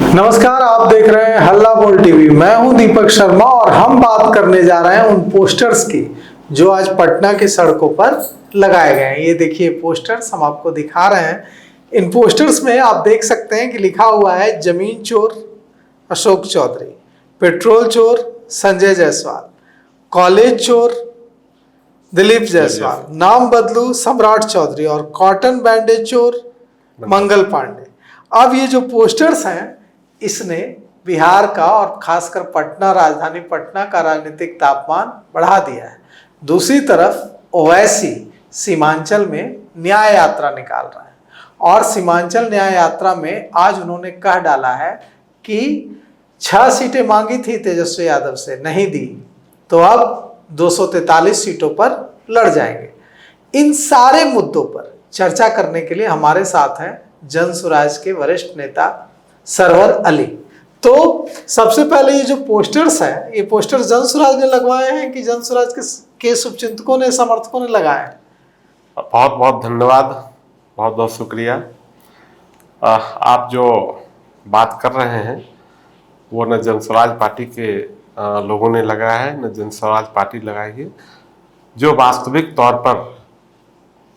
नमस्कार, आप देख रहे हैं हल्ला बोल टीवी। मैं हूं दीपक शर्मा और हम बात करने जा रहे हैं उन पोस्टर्स की जो आज पटना की सड़कों पर लगाए गए हैं। ये देखिए पोस्टर्स हम आपको दिखा रहे हैं। इन पोस्टर्स में आप देख सकते हैं कि लिखा हुआ है जमीन चोर अशोक चौधरी, पेट्रोल चोर संजय जायसवाल, कॉलेज चोर दिलीप जायसवाल, नाम बदलू सम्राट चौधरी और कॉटन बैंडेज चोर मंगल पांडे। अब ये जो पोस्टर्स हैं इसने बिहार का और खासकर पटना, राजधानी पटना का राजनीतिक तापमान बढ़ा दिया है। दूसरी तरफ ओवैसी सीमांचल में न्याय यात्रा निकाल रहा है और सीमांचल न्याय यात्रा में आज उन्होंने कह डाला है कि 6 सीटें मांगी थी तेजस्वी यादव से, नहीं दी, तो अब 243 सीटों पर लड़ जाएंगे। इन सारे मुद्दों पर चर्चा करने के लिए हमारे साथ हैं जन स्वराज के वरिष्ठ नेता सरवर अली। तो सबसे पहले ये जो पोस्टर्स हैं, ये पोस्टर जन स्वराज ने लगवाए हैं कि जन स्वराज के शुभचिंतकों ने, समर्थकों ने लगाए हैं? बहुत बहुत धन्यवाद, बहुत बहुत शुक्रिया। आप जो बात कर रहे हैं वो न जन स्वराज पार्टी के लोगों ने लगाया है, न जन स्वराज पार्टी लगाई है। जो वास्तविक तौर पर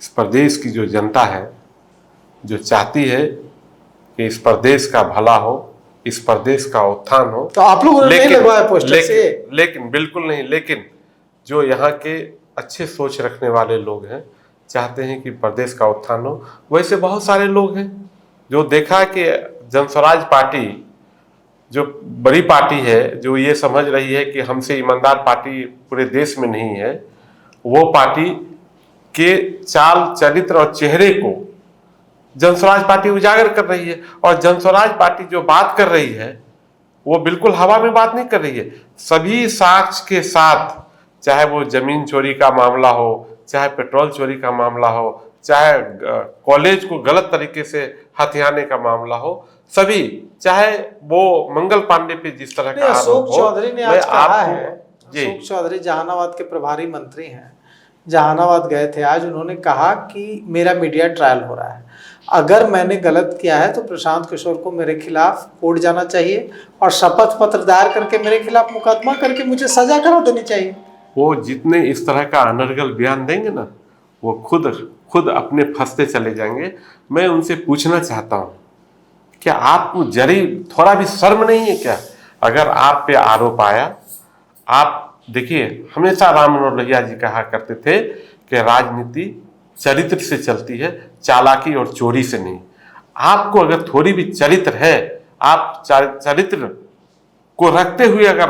इस प्रदेश की जो जनता है, जो चाहती है कि इस प्रदेश का भला हो, इस प्रदेश का उत्थान हो, तो आप लोगों ने नहीं लगवाया पोस्टर से? लेकिन बिल्कुल नहीं। लेकिन जो यहाँ के अच्छे सोच रखने वाले लोग हैं, चाहते हैं कि प्रदेश का उत्थान हो, वैसे बहुत सारे लोग हैं जो देखा कि जन स्वराज पार्टी जो बड़ी पार्टी है, जो ये समझ रही है कि हमसे ईमानदार पार्टी पूरे देश में नहीं है, वो पार्टी के चाल चरित्र और चेहरे को जन स्वराज पार्टी उजागर कर रही है। और जन स्वराज पार्टी जो बात कर रही है वो बिल्कुल हवा में बात नहीं कर रही है। सभी साक्ष्य के साथ, चाहे वो जमीन चोरी का मामला हो, चाहे पेट्रोल चोरी का मामला हो, चाहे कॉलेज को गलत तरीके से हथियाने का मामला हो, सभी, चाहे वो मंगल पांडे पे जिस तरह का अशोक चौधरी ने आज कहा है, अशोक चौधरी जहानाबाद के प्रभारी मंत्री हैं, जहानाबाद गए थे आज, उन्होंने कहा कि मेरा मीडिया ट्रायल हो रहा है, अगर मैंने गलत किया है तो प्रशांत किशोर को मेरे खिलाफ कोर्ट जाना चाहिए और शपथ पत्र दायर करके मेरे खिलाफ मुकदमा करके मुझे सजा करा देनी चाहिए। वो जितने इस तरह का अनर्गल बयान देंगे ना, वो खुद अपने फंसते चले जाएंगे। मैं उनसे पूछना चाहता हूँ, क्या आपको जरी थोड़ा भी शर्म नहीं है क्या? अगर आप पे आरोप आया, आप देखिए, हमेशा राम मनोहर लोहिया जी कहा करते थे कि राजनीति चरित्र से चलती है, चालाकी और चोरी से नहीं। आपको अगर थोड़ी भी चरित्र है, आप चरित्र को रखते हुए अगर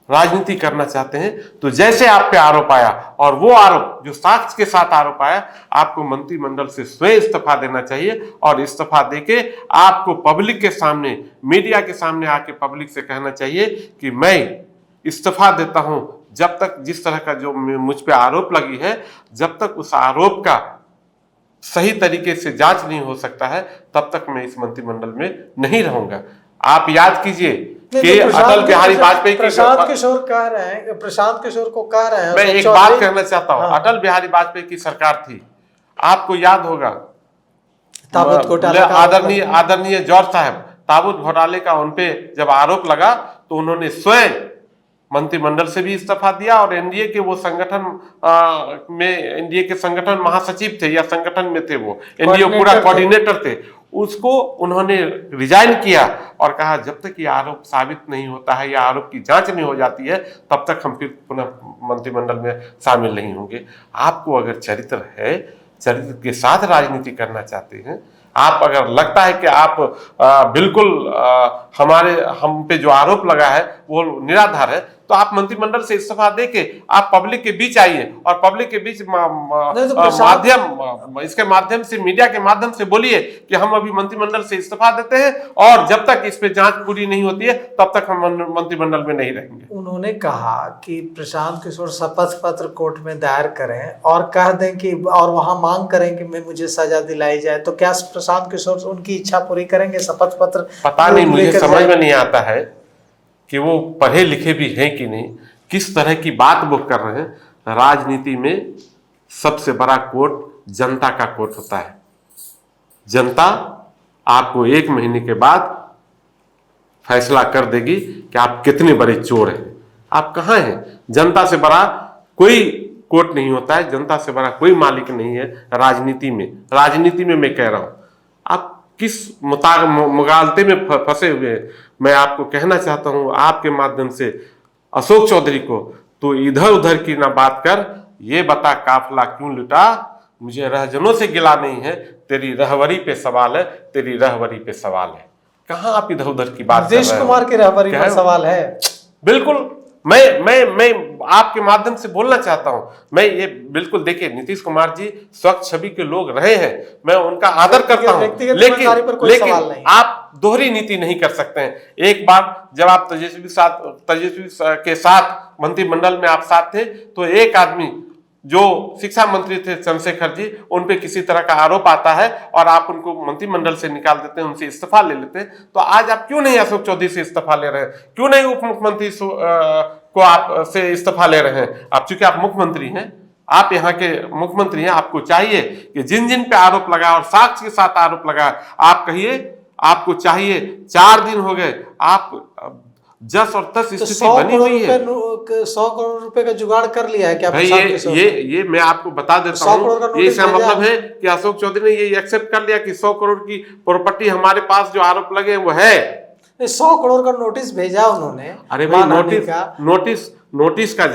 राजनीति करना चाहते हैं, तो जैसे आप पे आरोप आया और वो आरोप जो साक्ष्य के साथ आरोप आया, आपको मंत्रिमंडल से स्वयं इस्तीफा देना चाहिए और इस्तीफा देके आपको पब्लिक के सामने, मीडिया के सामने आके पब्लिक से कहना चाहिए कि मैं इस्तीफा देता हूं। जब तक जिस तरह का जो मुझ पे आरोप लगी है, जब तक उस आरोप का सही तरीके से जांच नहीं हो सकता है, तब तक मैं इस मंत्रिमंडल में नहीं रहूंगा। आप याद कीजिए कि अटल बिहारी वाजपेयी, प्रशांत किशोर कह रहे हैं, प्रशांत किशोर को कह रहे हैं, मैं एक बात कहना चाहता हूं। अटल बिहारी वाजपेयी की सरकार थी, आपको याद होगा, ताबूत घोटाले, आदरणीय जॉर्ज साहब, ताबूत घोटाले का उनपे जब आरोप लगा तो उन्होंने स्वयं मंत्रिमंडल से भी इस्तीफा दिया और एनडीए के वो संगठन में, एनडीए के संगठन महासचिव थे या संगठन में थे, वो एनडीए पूरा कोऑर्डिनेटर थे, उसको उन्होंने रिजाइन किया और कहा जब तक ये आरोप साबित नहीं होता है या आरोप की जांच नहीं हो जाती है, तब तक हम फिर पुनः मंत्रिमंडल में शामिल नहीं होंगे। आपको अगर चरित्र है, चरित्र के साथ राजनीति करना चाहते हैं, आप अगर लगता है कि आप बिल्कुल हम पे जो आरोप लगा है वो निराधार है, तो आप मंत्रिमंडल से इस्तीफा देके आप पब्लिक के बीच आइए और पब्लिक के बीच इसके माध्यम से, मीडिया के माध्यम से बोलिए कि हम अभी मंत्रिमंडल से इस्तीफा देते हैं और जब तक इस पे जांच पूरी नहीं होती है तब तक हम मंत्रिमंडल में नहीं रहेंगे। उन्होंने कहा कि प्रशांत किशोर शपथ पत्र कोर्ट में दायर करें और कह दें कि, और वहां मांग करें कि मुझे सजा दिलाई जाए, तो क्या प्रशांत किशोर उनकी इच्छा पूरी करेंगे? शपथ पत्र पता नहीं, मुझे समझ में नहीं आता है कि वो पढ़े लिखे भी हैं कि नहीं, किस तरह की बात वो कर रहे हैं। राजनीति में सबसे बड़ा कोर्ट जनता का कोर्ट होता है। जनता आपको 1 महीने के बाद फैसला कर देगी कि आप कितने बड़े चोर हैं। आप कहाँ हैं? जनता से बड़ा कोई कोर्ट नहीं होता है, जनता से बड़ा कोई मालिक नहीं है राजनीति में मैं कह रहा हूं। आप किस मुगालते में फंसे हुए हैं? मैं आपको कहना चाहता हूं आपके माध्यम से अशोक चौधरी को, तो इधर उधर की ना बात कर, ये बता काफिला क्यों लुटा? मुझे रहजनों से गिला नहीं है, तेरी रहबरी पे सवाल है, तेरी रहबरी पे सवाल है। कहाँ आप इधर उधर की बात कर रहे हो? नीतीश कुमार की रहबरी पर सवाल है। बिल्कुल, मैं आपके माध्यम से बोलना चाहता हूं। मैं ये बिल्कुल, देखिए नीतीश कुमार जी स्वच्छ छवि के लोग रहे हैं, मैं उनका आदर करता हूं, लेकिन आप दोहरी नीति नहीं कर सकते हैं। एक बार जब आप तेजस्वी के साथ मंत्रिमंडल में आप साथ थे, तो एक आदमी जो शिक्षा मंत्री थे चंद्रशेखर जी, उन पे किसी तरह का आरोप आता है और आप उनको मंत्रिमंडल से निकाल देते हैं, उनसे इस्तीफा ले लेते हैं। तो आज आप क्यों नहीं अशोक चौधरी से इस्तीफा ले रहे हैं? क्यों नहीं उप मुख्यमंत्री को आप से इस्तीफा ले रहे हैं? आप चूंकि आप मुख्यमंत्री हैं, आप यहाँ के मुख्यमंत्री हैं, आपको चाहिए कि जिन जिन पे आरोप लगा और साक्ष्य के साथ आरोप लगा, आप कहिए। आपको चाहिए, 4 दिन हो गए, आप जस और तस स्थिति बनी हुई है। 100 करोड़ रुपए का जुगाड़ कर लिया है क्या? भाई ये मैं आपको बता देता हूँ, ये इसका मतलब है कि अशोक चौधरी ने ये एक्सेप्ट कर लिया कि 100 करोड़ की प्रॉपर्टी हमारे पास जो आरोप लगे वो है। 100 करोड़ का नोटिस भेजा उन्होंने। अरे भाई, नोटिस का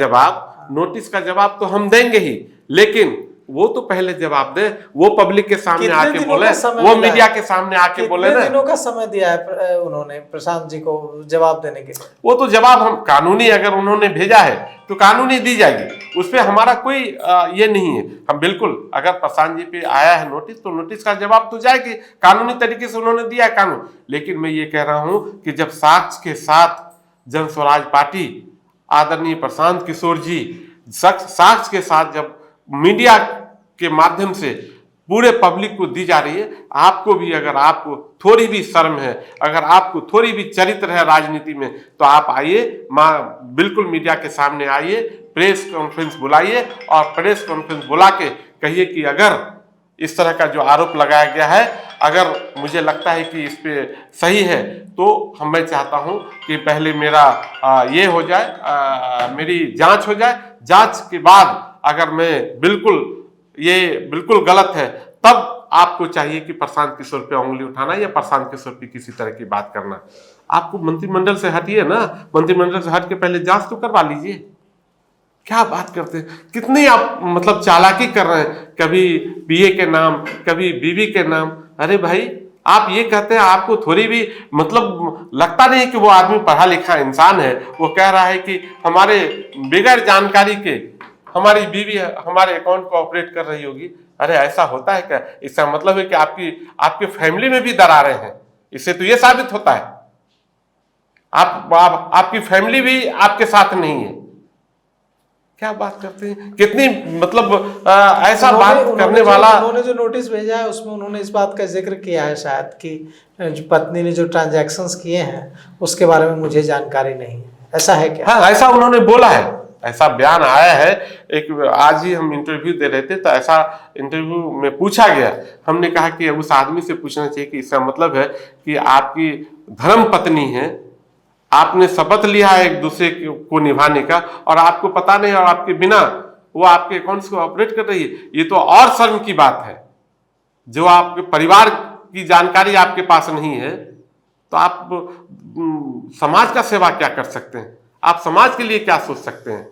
जवाब तो हम देंगे ही, लेकिन वो तो पहले जवाब दे। वो पब्लिक के सामने आके बोले, वो मीडिया के सामने आके बोले ना। दिनों का समय दिया है उन्होंने प्रशांत जी को जवाब देने के लिए। वो तो जवाब हम कानूनी, अगर उन्होंने भेजा है तो कानूनी दी जाएगी, उसपे हमारा कोई ये नहीं है। हम बिल्कुल, अगर प्रशांत जी पे आया है नोटिस, तो नोटिस का जवाब तो जाएगी, कानूनी तरीके से उन्होंने दिया है कानून। लेकिन मैं ये कह रहा हूं कि जब साक्ष्य के साथ जन स्वराज पार्टी, आदरणीय प्रशांत किशोर जी, साक्ष्य के साथ जब मीडिया के माध्यम से पूरे पब्लिक को दी जा रही है, आपको भी, अगर आपको थोड़ी भी शर्म है, अगर आपको थोड़ी भी चरित्र है राजनीति में, तो आप आइए, बिल्कुल मीडिया के सामने आइए, प्रेस कॉन्फ्रेंस बुलाइए और प्रेस कॉन्फ्रेंस बुला के कहिए कि अगर इस तरह का जो आरोप लगाया गया है, अगर मुझे लगता है कि इस पे सही है, तो मैं चाहता हूं कि पहले मेरा ये हो जाए, मेरी जांच हो जाए। जांच के बाद अगर मैं ये बिल्कुल गलत है, तब आपको चाहिए कि प्रशांत किशोर पे उंगली उठाना या प्रशांत किशोर पे किसी तरह की बात करना। आपको मंत्रिमंडल से हटिए ना, मंत्रिमंडल से हट के पहले जांच तो करवा लीजिए। क्या बात करते हैं, कितनी आप मतलब चालाकी कर रहे हैं, कभी बीए के नाम, कभी बीबी के नाम। अरे भाई, आप ये कहते हैं, आपको थोड़ी भी मतलब लगता नहीं कि वो आदमी पढ़ा लिखा इंसान है। वो कह रहा है कि हमारे बगैर जानकारी के हमारी बीवी हमारे अकाउंट को ऑपरेट कर रही होगी। अरे ऐसा होता है क्या? इसका मतलब है कि आपकी फैमिली में भी दरारें हैं। इससे तो ये साबित होता है आपकी फैमिली भी आपके साथ नहीं है। क्या बात करते हैं, कितनी मतलब ऐसा बात करने वाला। उन्होंने जो नोटिस भेजा है उसमें उन्होंने इस बात का जिक्र किया है शायद कि जो पत्नी ने जो ट्रांजैक्शंस किए हैं उसके बारे में मुझे जानकारी नहीं है। ऐसा है क्या? हाँ, ऐसा उन्होंने बोला है, ऐसा बयान आया है। एक आज ही हम इंटरव्यू दे रहे थे, तो ऐसा इंटरव्यू में पूछा गया। हमने कहा कि उस आदमी से पूछना चाहिए कि इसका मतलब है कि आपकी धर्म पत्नी है, आपने शपथ लिया है एक दूसरे को निभाने का, और आपको पता नहीं, और आपके बिना वो आपके अकाउंट्स को ऑपरेट कर रही है। ये तो और शर्म की बात है। जो आपके परिवार की जानकारी आपके पास नहीं है, तो आप समाज का सेवा क्या कर सकते हैं? आप समाज के लिए क्या सोच सकते हैं?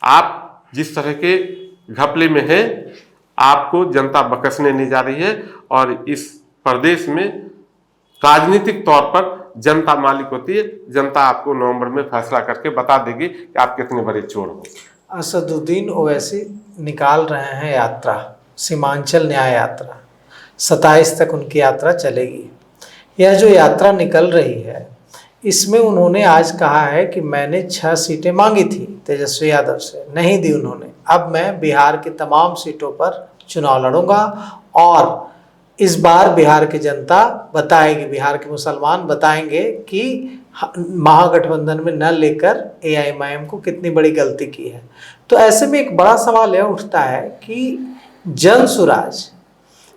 आप जिस तरह के घपले में हैं, आपको जनता बकसने नहीं जा रही है। और इस प्रदेश में राजनीतिक तौर पर जनता मालिक होती है। जनता आपको नवंबर में फैसला करके बता देगी कि आप कितने बड़े चोर हो। असदुद्दीन ओवैसी निकाल रहे हैं यात्रा, सीमांचल न्याय यात्रा। 27 तक उनकी यात्रा चलेगी। यह जो यात्रा निकल रही है, इसमें उन्होंने आज कहा है कि मैंने 6 सीटें मांगी थी तेजस्वी यादव से, नहीं दी उन्होंने। अब मैं बिहार की तमाम सीटों पर चुनाव लड़ूंगा और इस बार बिहार की जनता बताएगी, बिहार के मुसलमान बताएंगे कि महागठबंधन में न लेकर AIMIM को कितनी बड़ी गलती की है। तो ऐसे में एक बड़ा सवाल यह उठता है कि जन सुराज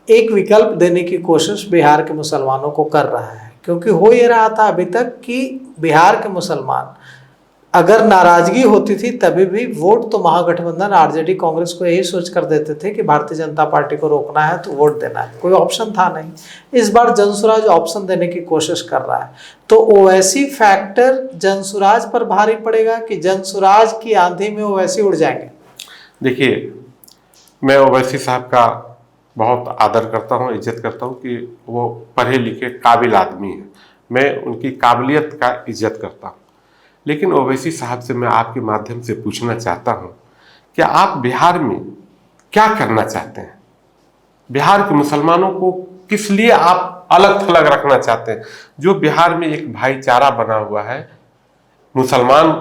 एक विकल्प देने की कोशिश बिहार के मुसलमानों को कर रहा है क्योंकि हो ये रहा था अभी तक कि बिहार के मुसलमान अगर नाराजगी होती थी तभी भी वोट तो महागठबंधन आरजेडी कांग्रेस को यही सोच कर देते थे कि भारतीय जनता पार्टी को रोकना है तो वोट देना है, कोई ऑप्शन था नहीं। इस बार जनसुराज ऑप्शन देने की कोशिश कर रहा है, तो ओवैसी फैक्टर जनसुराज पर भारी पड़ेगा कि जनसुराज की आंधी में ओवैसी उड़ जाएंगे? देखिए, मैं ओवैसी साहब का बहुत आदर करता हूँ, इज्जत करता हूँ कि वो पढ़े लिखे काबिल आदमी हैं। मैं उनकी काबिलियत का इज्जत करता हूँ। लेकिन ओवैसी साहब से मैं आपके माध्यम से पूछना चाहता हूँ कि आप बिहार में क्या करना चाहते हैं? बिहार के मुसलमानों को किस लिए आप अलग थलग रखना चाहते हैं? जो बिहार में एक भाईचारा बना हुआ है, मुसलमान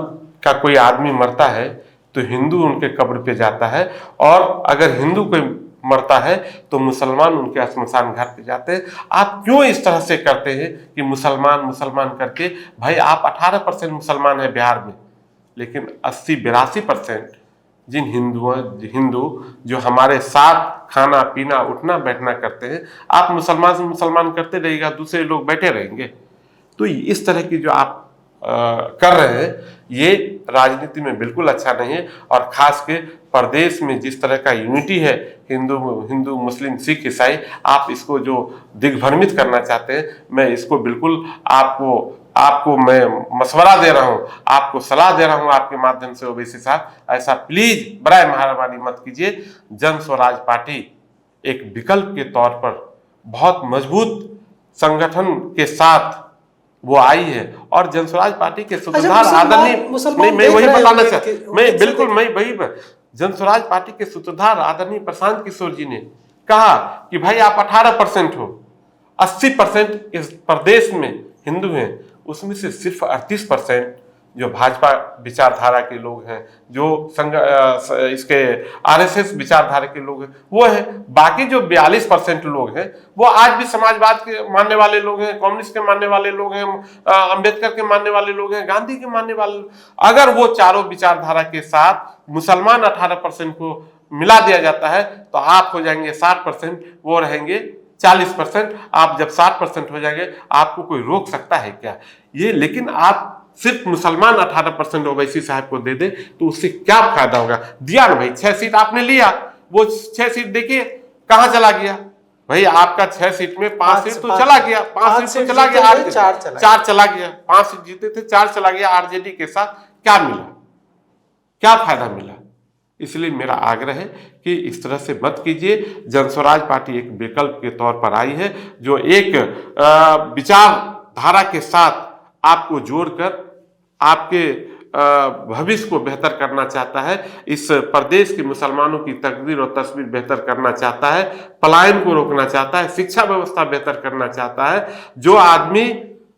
का कोई आदमी मरता है तो हिंदू उनके कब्र पे जाता है, और अगर हिंदू कोई मरता है तो मुसलमान उनके श्मशान घाट पे जाते हैं। आप क्यों इस तरह से करते हैं कि मुसलमान मुसलमान करके? भाई, आप 18% मुसलमान है बिहार में, लेकिन 80-82% जिन हिंदू जो हमारे साथ खाना पीना उठना बैठना करते हैं, आप मुसलमान से मुसलमान करते रहिएगा, दूसरे लोग बैठे रहेंगे। तो इस तरह की जो आप कर रहे हैं, ये राजनीति में बिल्कुल अच्छा नहीं है। और खास के प्रदेश में जिस तरह का यूनिटी है, हिंदू मुस्लिम सिख ईसाई, आप इसको जो दिग्भ्रमित करना चाहते हैं, मैं इसको बिल्कुल आपको मैं मशवरा दे रहा हूं, आपको सलाह दे रहा हूं आपके माध्यम से, ओवैसी साहब, ऐसा प्लीज बराए मेहरबानी मत कीजिए। जन स्वराज पार्टी एक विकल्प के तौर पर बहुत मजबूत संगठन के साथ वो आई है, और जनस्वराज पार्टी के सूत्रधार आदरणीय, मैं वही बताना चाहता, मैं बिल्कुल मैं वही जनस्वराज पार्टी के सूत्रधार आदरणीय प्रशांत किशोर जी ने कहा कि भाई आप 18% हो, 80% इस प्रदेश में हिंदू हैं, उसमें से सिर्फ 38% जो भाजपा विचारधारा के लोग हैं, जो इसके आरएसएस विचारधारा के लोग हैं, वो है। बाकी जो 42% लोग हैं वो आज भी समाजवाद के मानने वाले लोग हैं, कम्युनिस्ट के मानने वाले लोग हैं, अंबेडकर के मानने वाले लोग हैं, गांधी के मानने वाले लोग। अगर वो चारों विचारधारा के साथ मुसलमान 18% को मिला दिया जाता है तो आप हो जाएंगे 60%, वो रहेंगे 40%। आप जब 60% हो जाएंगे, आपको कोई रोक सकता है क्या? ये लेकिन आप सिर्फ मुसलमान 18% ओवैसी साहब को दे दे तो उससे क्या फायदा होगा? दिया ना भाई, 6 सीट आपने लिया, वो 6 सीट देखिए कहां चला गया भाई। आपका 6 सीट में 5 सीट तो चला गया, 5 सीट तो चला गया, 4 चला गया, 5 सीट जीते थे, 4 चला गया। आरजेडी के साथ क्या मिला, क्या फायदा मिला? इसलिए मेरा आग्रह है कि इस तरह से मत कीजिए। जनस्वराज पार्टी एक विकल्प के तौर पर आई है, जो एक विचारधारा के साथ आपको जोड़कर आपके भविष्य को बेहतर करना चाहता है, इस प्रदेश के मुसलमानों की तकदीर और तस्वीर बेहतर करना चाहता है, पलायन को रोकना चाहता है, शिक्षा व्यवस्था बेहतर करना चाहता है। जो आदमी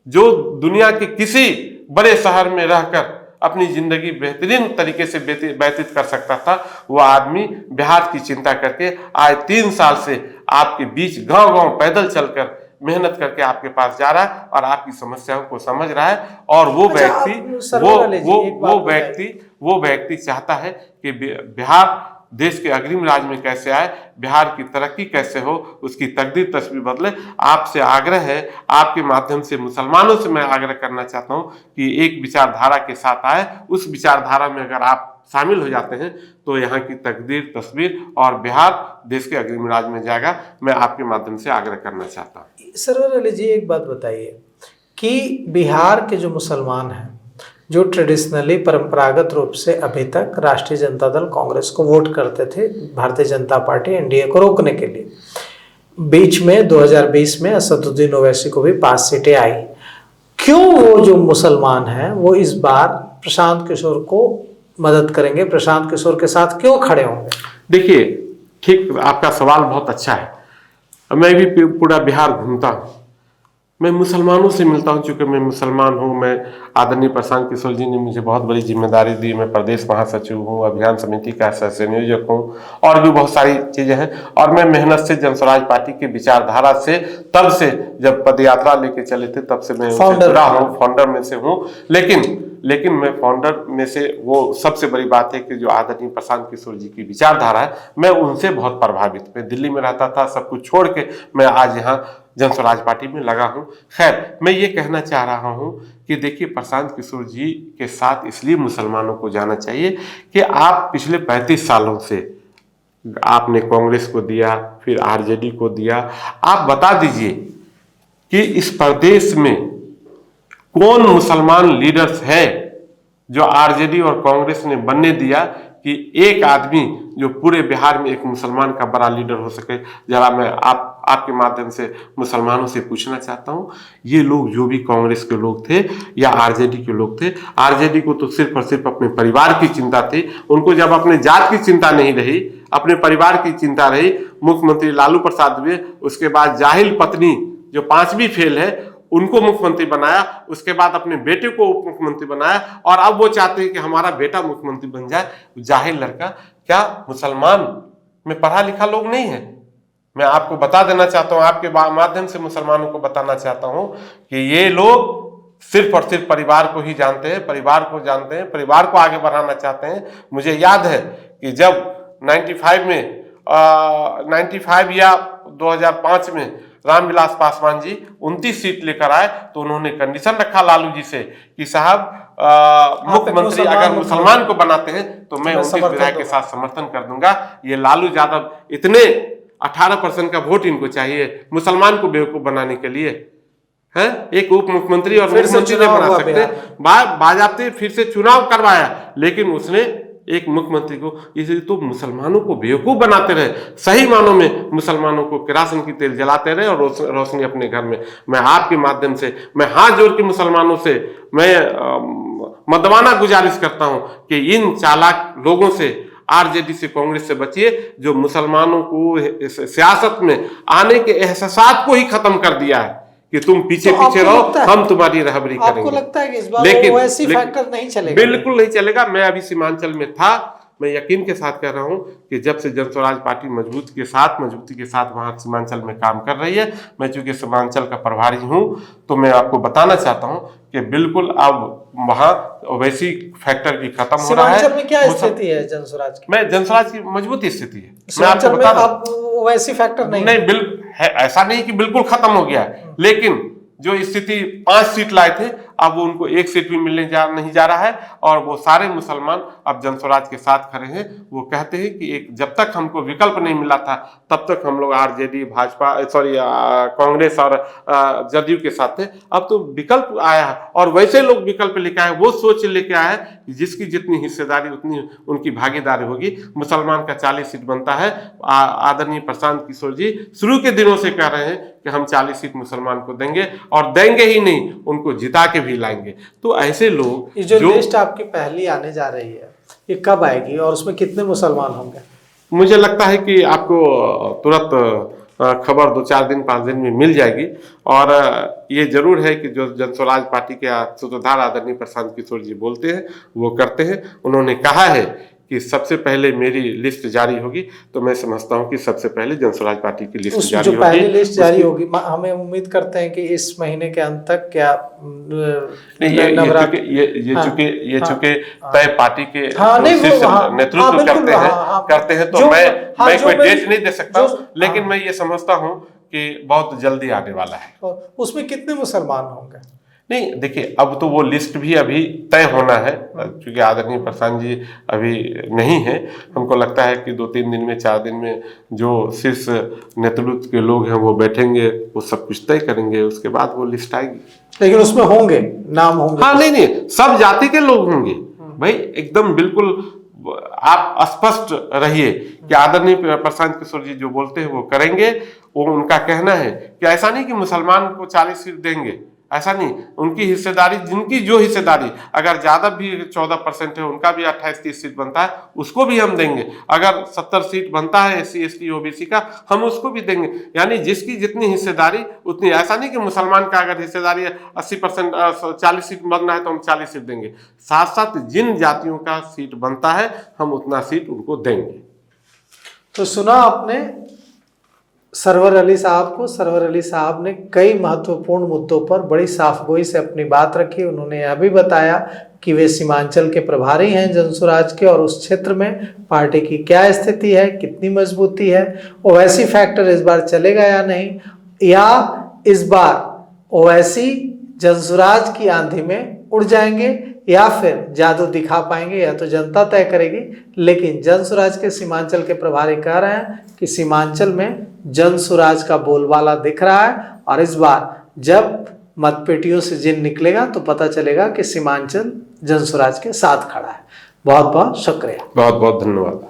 जो दुनिया के किसी बड़े शहर में रहकर अपनी जिंदगी बेहतरीन तरीके से व्यतीत कर सकता था, वो आदमी बिहार की चिंता करके आज 3 साल से आपके बीच गांव-गांव पैदल चलकर मेहनत करके आपके पास जा रहा है और आपकी समस्याओं को समझ रहा है। और वो व्यक्ति चाहता है कि बिहार देश के अग्रिम राज्य में कैसे आए, बिहार की तरक्की कैसे हो, उसकी तकदीर तस्वीर बदले। आपसे आग्रह है, आपके माध्यम से मुसलमानों से मैं आग्रह करना चाहता हूं कि एक विचारधारा के साथ आए। उस विचारधारा में अगर आप शामिल हो जाते हैं तो यहाँ की तकदीर तस्वीर और बिहार देश के अग्रिम राज्य में जाएगा। मैं आपके माध्यम से आग्रह करना चाहता हूँ। सरवर अली जी, एक बात बताइए कि बिहार के जो मुसलमान हैं, जो ट्रेडिशनली परंपरागत रूप से अभी तक राष्ट्रीय जनता दल कांग्रेस को वोट करते थे, भारतीय जनता पार्टी एनडीए को रोकने के लिए, बीच में 2020 में असदुद्दीन ओवैसी को भी 5 सीटें आई, क्यों वो जो मुसलमान हैं वो इस बार प्रशांत किशोर को मदद करेंगे, प्रशांत किशोर के साथ क्यों खड़े होंगे? देखिए, ठीक, आपका सवाल बहुत अच्छा है। मैं भी पूरा बिहार घूमता हूँ, मैं मुसलमानों से मिलता हूँ। चूंकि मैं मुसलमान हूँ, मैं आदरणीय प्रशांत किशोर जी ने मुझे बहुत बड़ी जिम्मेदारी दी। मैं प्रदेश महासचिव हूँ, अभियान समिति का संयोजक हूँ, और भी बहुत सारी चीजें हैं। और मैं मेहनत से जनस्वराज पार्टी की विचारधारा से, तब से जब पदयात्रा लेके चले थे तब से मैं जुड़ा हूँ, फाउंडर में से हूँ। लेकिन मैं फाउंडर में से, वो सबसे बड़ी बात है कि जो आदरणीय प्रशांत किशोर जी की विचारधारा है, मैं उनसे बहुत प्रभावित। मैं दिल्ली में रहता था, सब कुछ छोड़ के मैं आज यहाँ जनस्वराज पार्टी में लगा हूं। खैर, मैं ये कहना चाह रहा हूं कि देखिए, प्रशांत किशोर जी के साथ इसलिए मुसलमानों को जाना चाहिए कि आप पिछले 35 सालों से आपने कांग्रेस को दिया, फिर आरजेडी को दिया। आप बता दीजिए कि इस प्रदेश में कौन मुसलमान लीडर्स है जो आरजेडी और कांग्रेस ने बनने दिया कि एक आदमी जो पूरे बिहार में एक मुसलमान का बड़ा लीडर हो सके। जरा मैं आपके माध्यम से मुसलमानों से पूछना चाहता हूं, ये लोग जो भी कांग्रेस के लोग थे या आरजेडी के लोग थे, आरजेडी को तो सिर्फ और सिर्फ अपने परिवार की चिंता थी। उनको जब अपने जात की चिंता नहीं रही, अपने परिवार की चिंता रही, मुख्यमंत्री लालू प्रसाद हुए, उसके बाद जाहिल पत्नी जो 5वीं फेल है उनको मुख्यमंत्री बनाया, उसके बाद अपने बेटे को उप मुख्यमंत्री बनाया, और अब वो चाहते हैं कि हमारा बेटा मुख्यमंत्री बन जाए। जाहिल लड़का। क्या मुसलमान में पढ़ा लिखा लोग नहीं है? मैं आपको बता देना चाहता हूं, आपके माध्यम से मुसलमानों को बताना चाहता हूं कि ये लोग सिर्फ और सिर्फ परिवार को ही जानते हैं, परिवार को जानते हैं, परिवार को आगे बढ़ाना चाहते हैं। मुझे याद है कि जब 95 या 2005 में रामविलास पासवान जी 29 सीट लेकर आए तो उन्होंने कंडीशन रखा लालू जी से कि साहब मुख्यमंत्री अगर मुसलमान को बनाते हैं तो मैं 29 विधायक के साथ समर्थन कर दूंगा। ये लालू यादव इतने 18% का वोट इनको चाहिए मुसलमान को बेवकूफ बनाने के लिए, है? एक उप मुख्यमंत्री और मुख्यमंत्री नहीं बना सकते। बाजाबते फिर से चुनाव करवाया, लेकिन उसने एक मुख्यमंत्री को, इसलिए तो मुसलमानों को बेवकूफ बनाते रहे, सही मानों में मुसलमानों को किरासन की तेल जलाते रहे और रोशनी अपने घर में। मैं आपके माध्यम से, मैं हाथ जोड़ के मुसलमानों से मैं मदवाना गुजारिश करता हूं कि इन चालाक लोगों से, आरजेडी से, कांग्रेस से बचिए, जो मुसलमानों को सियासत में आने के एहसास को ही खत्म कर दिया है कि तुम पीछे तो पीछे रहो, हम तुम्हारी रहबरी करेंगे। आपको लगता है कि इस बार लेकिन वैसी फैक्टर नहीं चलेगा? बिल्कुल नहीं चलेगा। मैं अभी सीमांचल में था, मैं यकीन के साथ कह रहा हूं कि जब से जनस्वराज पार्टी मजबूती के साथ वहां सीमांचल में काम कर रही है, मैं चूंकि सीमांचल का प्रभारी हूं, तो मैं आपको बताना चाहता हूं कि बिल्कुल अब वहां वैसी फैक्टर की खत्म हो रहा है। सीमांचल में क्या स्थिति है जनस्वराज की? मैं जनस्वराज की मजबूती स्थिति है, मैं आपको बता दूं। वैसी फैक्टर नहीं है, ऐसा नहीं कि बिल्कुल खत्म हो गया है, लेकिन जो स्थिति 5 सीट लाए थे अब वो उनको 1 सीट भी मिलने नहीं जा रहा है, और वो सारे मुसलमान अब जनस्वराज के साथ खड़े हैं। वो कहते हैं कि एक जब तक हमको विकल्प नहीं मिला था तब तक हम लोग आरजेडी, भाजपा, कांग्रेस और जदयू के साथ थे। अब तो विकल्प आया है और वैसे लोग विकल्प लेके आए, वो सोच लेके आए कि जिसकी जितनी हिस्सेदारी उतनी उनकी भागीदारी होगी। मुसलमान का 40 सीट बनता है। आदरणीय प्रशांत किशोर जी शुरू के दिनों से कह रहे हैं कि हम 40 सीट मुसलमान को देंगे, और देंगे ही नहीं, उनको जिता के भी लाएंगे। तो ऐसे लोग, जो लिस्ट आपकी पहली आने जा रही है, ये कब आएगी और उसमें कितने मुसलमान होंगे? मुझे लगता है कि आपको तुरंत खबर 2-4 दिन 5 दिन में मिल जाएगी। और ये जरूर है कि जो जनस्वराज पार्टी के सूत्रधार आदरणीय प्रशांत किशोर जी बोलते हैं वो करते हैं। उन्होंने कहा है कि सबसे पहले मेरी लिस्ट जारी होगी, तो मैं समझता हूं कि सबसे पहले जनस्वराज पार्टी की लिस्ट जारी होगी। जो पहली लिस्ट जारी होगी, हमें उम्मीद करते हैं कि इस महीने के अंत तक क्या ये चूंकि तय पार्टी के नेतृत्व करते हैं तो मैं कोई डेट नहीं दे सकता, लेकिन मैं ये समझता हूं कि बहुत जल्दी आने वाला है। उसमें कितने मुसलमान होंगे? नहीं, देखिए, अब तो वो लिस्ट भी अभी तय होना है, क्योंकि आदरणीय प्रशांत जी अभी नहीं है। हमको लगता है कि 2-3 दिन में, 4 दिन में जो शीर्ष नेतृत्व के लोग हैं वो बैठेंगे, वो सब कुछ तय करेंगे, उसके बाद वो लिस्ट आएगी। लेकिन उसमें होंगे नाम होंगे? हाँ, नहीं, सब जाति के लोग होंगे भाई, एकदम बिल्कुल आप स्पष्ट रहिए कि आदरणीय प्रशांत किशोर जी जो बोलते हैं वो करेंगे। वो उनका कहना है कि ऐसा नहीं कि मुसलमान को 40 सीट देंगे, ऐसा नहीं। उनकी हिस्सेदारी, जिनकी जो हिस्सेदारी, अगर ज्यादा भी 14% है, उनका भी 28-30 सीट बनता है, उसको भी हम देंगे। अगर 70 सीट बनता है SC ST OBC का, हम उसको भी देंगे। यानी जिसकी जितनी हिस्सेदारी उतनी। ऐसा नहीं कि मुसलमान का अगर हिस्सेदारी 80% 40 सीट बनना है तो हम 40 सीट देंगे। साथ साथ जिन जातियों का सीट बनता है हम उतना सीट उनको देंगे। तो सुना आपने सरवर अली साहब को। सरवर अली साहब ने कई महत्वपूर्ण मुद्दों पर बड़ी साफगोई से अपनी बात रखी। उन्होंने यह भी बताया कि वे सीमांचल के प्रभारी हैं जनस्वराज के, और उस क्षेत्र में पार्टी की क्या स्थिति है, कितनी मजबूती है, और वैसी फैक्टर इस बार चलेगा या नहीं, या इस बार ओवैसी जनसुराज की आंधी में उड़ जाएंगे या फिर जादू दिखा पाएंगे, या तो जनता तय करेगी। लेकिन जनसुराज के सीमांचल के प्रभारी कह रहे हैं कि सीमांचल में जनसुराज का बोलबाला दिख रहा है, और इस बार जब मतपेटियों से जिन निकलेगा तो पता चलेगा कि सीमांचल जनसुराज के साथ खड़ा है। बहुत बहुत शुक्रिया। बहुत बहुत धन्यवाद।